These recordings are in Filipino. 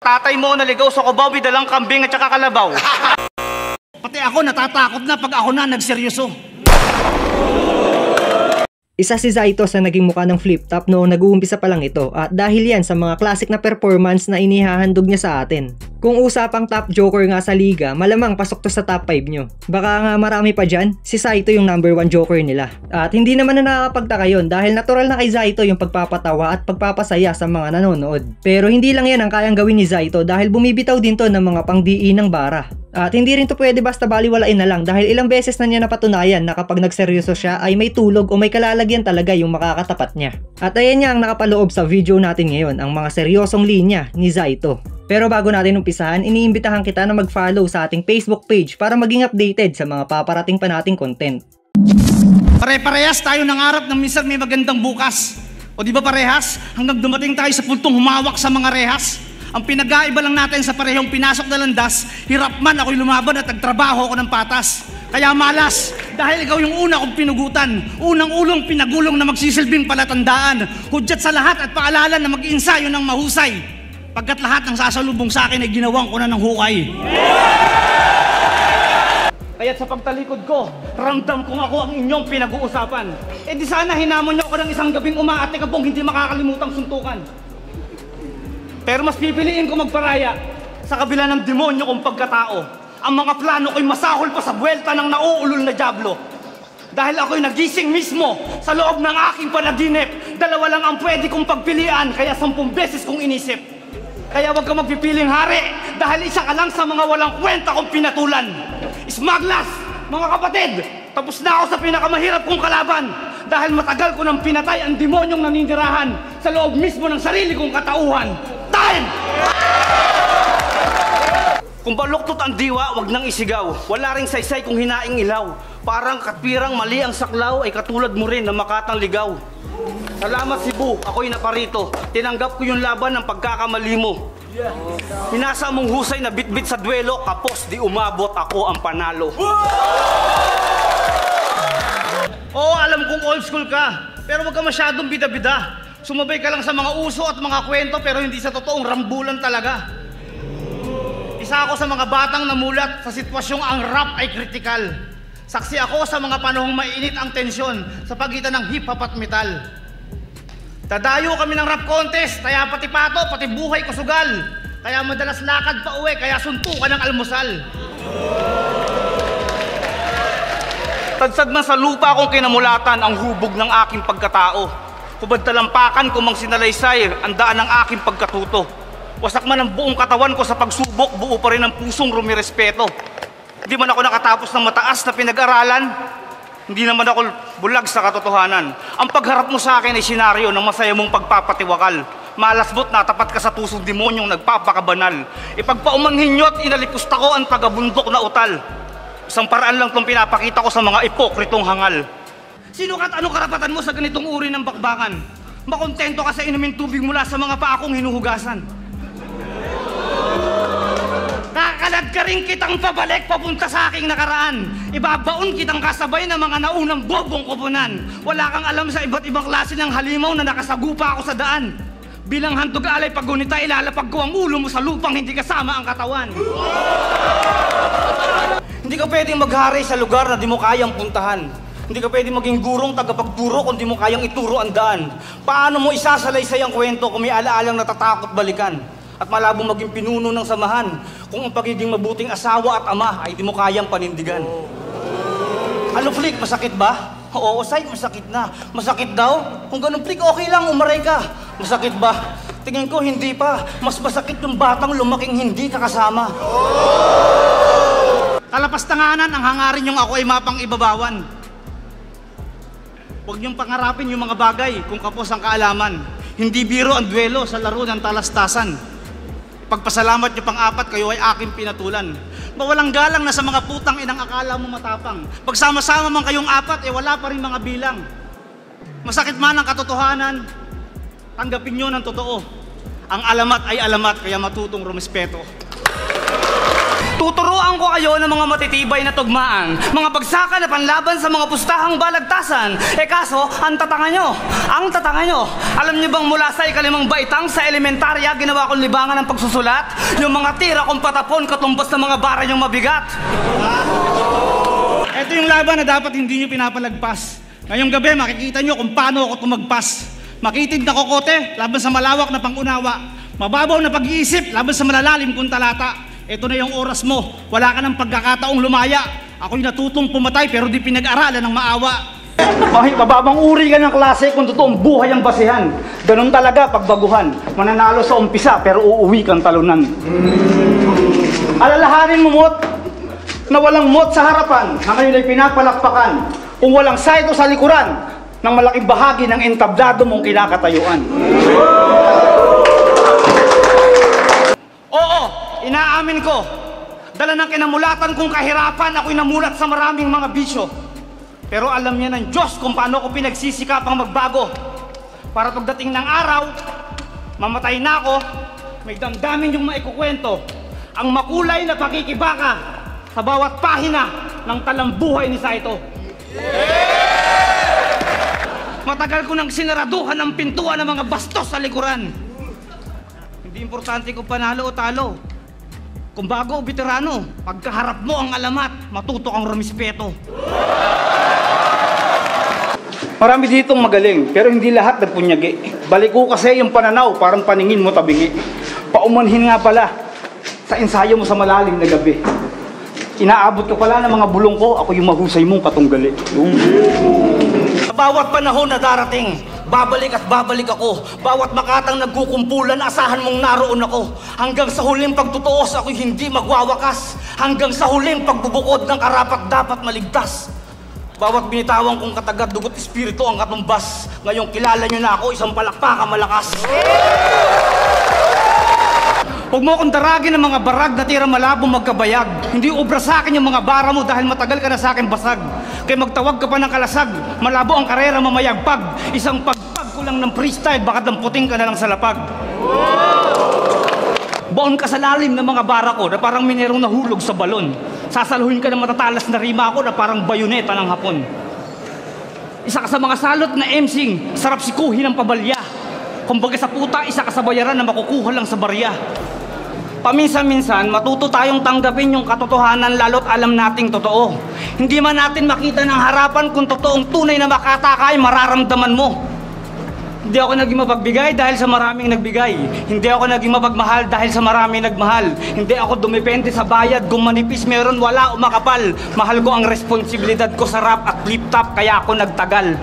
tatay mo naligaw sa Cubao, dalang kambing at saka kalabaw. Pati ako natatakot na pag ako na nagseryoso. Isa si Zaito sa naging mukha ng flip top noong nag-uumpisa pa lang ito at dahil yan sa mga classic na performance na inihahandog niya sa atin. Kung usapang top joker nga sa liga, malamang pasok to sa top 5 nyo. Baka nga marami pa dyan, si Zaito yung number 1 joker nila. At hindi naman na nakakapagtaka yun dahil natural na kay Zaito yung pagpapatawa at pagpapasaya sa mga nanonood. Pero hindi lang yan ang kayang gawin ni Zaito dahil bumibitaw din to ng mga pangdiin ng bara. At hindi rin to pwede basta baliwalain na lang dahil ilang beses na niya napatunayan na kapag nagseryoso siya ay may tulog o may kalalagyan talaga yung makakatapat niya. At ayan niya ang nakapaloob sa video natin ngayon, ang mga seryosong linya ni Zaito. Pero bago natin umpisahan, iniimbitahan kita na mag-follow sa ating Facebook page para maging updated sa mga paparating pa nating content. Pare-parehas tayo nangarap na minsan may magandang bukas. O di ba parehas? Hanggang dumating tayo sa puntong humawak sa mga rehas. Ang pinag-aiba lang natin sa parehong pinasok na landas, hirap man ako'y lumaban at nagtrabaho ako ng patas. Kaya malas, dahil ikaw yung una kong pinugutan, unang ulong pinagulong na magsisilbing palatandaan, hudyat sa lahat at paalala na mag-iinsayo ng mahusay. Pagkat lahat ng sasalubong sa akin ay ginawang ko na ng hukay. Kaya't sa pagtalikod ko, ramdam kong ako ang inyong pinag-uusapan. E di sana hinamon niyo ako ng isang gabing umaate ka pong hindi makakalimutang suntukan. Pero mas pipiliin ko magparaya sa kabila ng demonyo kong pagkatao. Ang mga plano ko'y masahol pa sa buwelta ng nauulol na dyablo. Dahil ako'y nagising mismo sa loob ng aking panaginip. Dalawa lang ang pwede kong pagpilian, kaya 10 beses kong inisip. Kaya wag kang magpipiling hari, dahil isa ka lang sa mga walang kwenta kong pinatulan. Smaglas, mga kapatid, tapos na ako sa pinakamahirap kong kalaban. Dahil matagal ko nang pinatay ang demonyong naninirahan sa loob mismo ng sarili kong katauhan. Time! Kung baluktot ang diwa, wag nang isigaw. Wala ring saysay kung hinaing ilaw. Parang katwirang mali ang saklaw, ay katulad mo rin na makatang ligaw. Salamat Cebu, ako'y naparito. Tinanggap ko yung laban ng pagkakamali mo. Hinasa mong husay na bitbit sa duelo, kapos di umabot, ako ang panalo. Oo, alam kong old school ka, pero wag ka masyadong bida-bida. Sumabay ka lang sa mga uso at mga kwento pero hindi sa totoong rambulan talaga. Isa ako sa mga batang namulat sa sitwasyong ang rap ay kritikal. Saksi ako sa mga panahong mainit ang tensyon sa pagitan ng hip-hop at metal. Dadayo kami ng rap contest, kaya pati pato, pati buhay ko sugal. Kaya madalas lakad pa uwi, kaya suntukan ng almusal. Tadsad man sa lupa akong kinamulatan ang hubog ng aking pagkatao. Hubad talampakan ko mang sinalaysay ang daan ng aking pagkatuto. Wasak man ang buong katawan ko sa pagsubok, buo pa rin ang pusong rumirespeto. Hindi man ako nakatapos ng mataas na pinag-aralan, hindi naman ako bulag sa katotohanan. Ang pagharap mo sa akin ay senaryo ng masaya mong pagpapatiwakal. Malasbot na tapat ka sa pusong demonyong nagpapakabanal. Ipagpaumanhin nyo at inalipusta ko ang tagabundok na utal. Isang paraan lang itong pinapakita ko sa mga ipokritong hangal. Sino ka't anong karapatan mo sa ganitong uri ng bakbakan? Makontento ka sa inumin tubig mula sa mga paa kong hinuhugasan. Kakalad ka rin kitang pabalik papunta sa aking nakaraan. Ibabaon kitang kasabay ng mga naunang bobong kupunan. Wala kang alam sa iba't ibang klase ng halimaw na nakasagupa ako sa daan. Bilang handog alay paggunita, ilalapag ko ang ulo mo sa lupang hindi kasama ang katawan. Hindi ka pwedeng maghari sa lugar na di mo kayang puntahan. Hindi ka pwedeng maging gurong tagapagturo kung di mo kayang ituro ang daan. Paano mo isasalaysay ang kwento kung may alaalang natatakot balikan? At malabong maging pinuno ng samahan kung ang pagiging mabuting asawa at ama ay di mo kayang panindigan. Ano flick, masakit ba? Oo, say, masakit na. Masakit daw? Kung ganun flick, okay lang, umaray ka. Masakit ba? Tingin ko hindi pa. Mas masakit yung batang lumaking hindi kakasama. Kalapastanganan ang hangarin yung ako ay mapang ibabawan. Huwag niyong pangarapin yung mga bagay kung kapos ang kaalaman. Hindi biro ang duelo sa laro ng talastasan. Pagpasalamat niyo pang-apat, kayo ay aking pinatulan. Mawalang galang na sa mga putang inang akala mo matapang. Pagsama-sama man kayong apat, wala pa rin mga bilang. Masakit man ang katotohanan, tanggapin niyo ng totoo. Ang alamat ay alamat, kaya matutong rumespeto. Tuturuan ko kayo ng mga matitibay na tugmaan, mga bagsakan na panlaban sa mga pustahang balagtasan. Kaso, ang tatanga nyo. Alam nyo bang mula sa ikalimang baitang sa elementarya, ginawa kong libangan ng pagsusulat? Yung mga tira kong patapon katumbas ng mga bara nyong mabigat. Ito yung laban na dapat hindi nyo pinapalagpas. Ngayong gabi, makikita nyo kung paano ako tumagpas. Makitid na kokote, laban sa malawak na pangunawa. Mababaw na pag-iisip, laban sa malalalim kong talata. Ito na yung oras mo, wala ka ng pagkakataong lumaya. Ako'y natutong pumatay pero di pinag-aralan ng maawa. Mababang uri ka ng klase kung totoong buhay ang basihan. Ganun talaga pagbaguhan. Mananalo sa umpisa pero uuwi kang talunan. Alalahanin mo, Mot, na walang mot sa harapan na ngayon ay pinapalakpakan. Kung walang saito sa likuran ng malaking bahagi ng entablado mong kinakatayuan. Oo, inaamin ko. Dala ng kinamulatan kong kahirapan, ako'y namulat sa maraming mga bisyo. Pero alam niya ng Diyos kung paano ko pinagsisikapang magbago. Para pagdating ng araw, mamatay na ako, may damdamin yung maikukwento. Ang makulay na pakikibaka sa bawat pahina ng talambuhay ni Saito. Matagal ko nang sinaraduhan ang pintuan ng mga bastos sa likuran. Hindi importante kung panalo o talo. Kung bago o veterano, pagkaharap mo ang alamat, matuto kang rumispeto. Marami ditong magaling, pero hindi lahat nagpunyagi. Baliko kasi yung pananaw, parang paningin mo tabingi. Paumanhin nga pala sa ensayo mo sa malalim na gabi. Inaabot ka pala ng mga bulong ko, ako yung mahusay mong katunggali. Sa bawat panahon na darating, babalik at babalik ako. Bawat makatang nagkukumpulan, asahan mong naroon ako. Hanggang sa huling pagtutuos, ako'y hindi magwawakas. Hanggang sa huling pagbubukod ng karapat dapat maligtas. Bawat binitawan kong katagat, dugot espiritu ang katumbas. Ngayong kilala nyo na ako, isang palakpakan malakas. Huwag mo akong daragin ng mga barag na tira malabong magkabayag. Hindi obra sa akin yung mga bara mo dahil matagal ka na sa akin basag. Kaya magtawag ka pa ng kalasag, malabo ang karera mamayagpag. Isang pagpag ko lang ng freestyle, baka damputing ka na lang sa lapag. Baon ka sa lalim ng mga bara ko na parang minerong nahulog sa balon. Sasaluhin ka ng matatalas na rima ko na parang bayoneta ng hapon. Isa ka sa mga salot na emsing, sarap sikuhin ng pabalya. Kumbaga sa puta, isa ka sa bayaran na makukuha lang sa barya. Paminsan-minsan, matuto tayong tanggapin yung katotohanan lalo't alam nating totoo. Hindi man natin makita ng harapan kung totoong tunay na makatakay, mararamdaman mo. Hindi ako naging mapagbigay dahil sa maraming nagbigay. Hindi ako naging mapagmahal dahil sa maraming nagmahal. Hindi ako dumepende sa bayad. Kung manipis meron, wala o makapal. Mahal ko ang responsibilidad ko sa rap at flip-top, kaya ako nagtagal.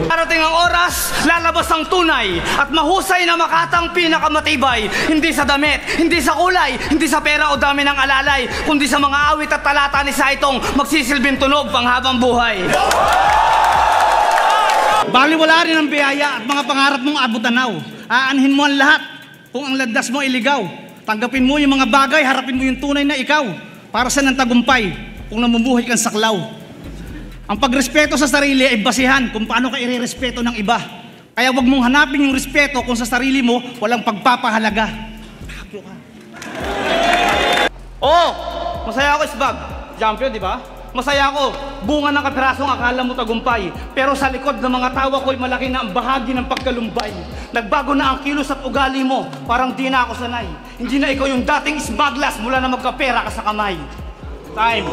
Parating ang oras, lalabas ang tunay at mahusay na makatang pinakamatibay. Hindi sa damit, hindi sa kulay, hindi sa pera o dami ng alalay, kundi sa mga awit at talata ni Saitong magsisilbing tunog panghabang buhay. Baliwala rin ang biyaya at mga pangarap mong abutanaw. Aanhin mo ang lahat kung ang landas mo iligaw. Tanggapin mo yung mga bagay, harapin mo yung tunay na ikaw. Para sa ng tagumpay kung namumuhay kang saklaw. Ang pagrespeto sa sarili ay basihan kung paano ka irerespeto ng iba. Kaya wag mong hanapin yung respeto kung sa sarili mo walang pagpapahalaga. Oo, masaya ako, Isbag. Champion, di ba? Masaya ako, bunga ng kapirasong akala mo tagumpay. Pero sa likod ng mga tawa ko'y malaki na ang bahagi ng pagkalumbay. Nagbago na ang kilos at ugali mo, parang di na ako sanay. Hindi na ikaw yung dating Isbaglas mula na magkapera ka sa kamay. Time.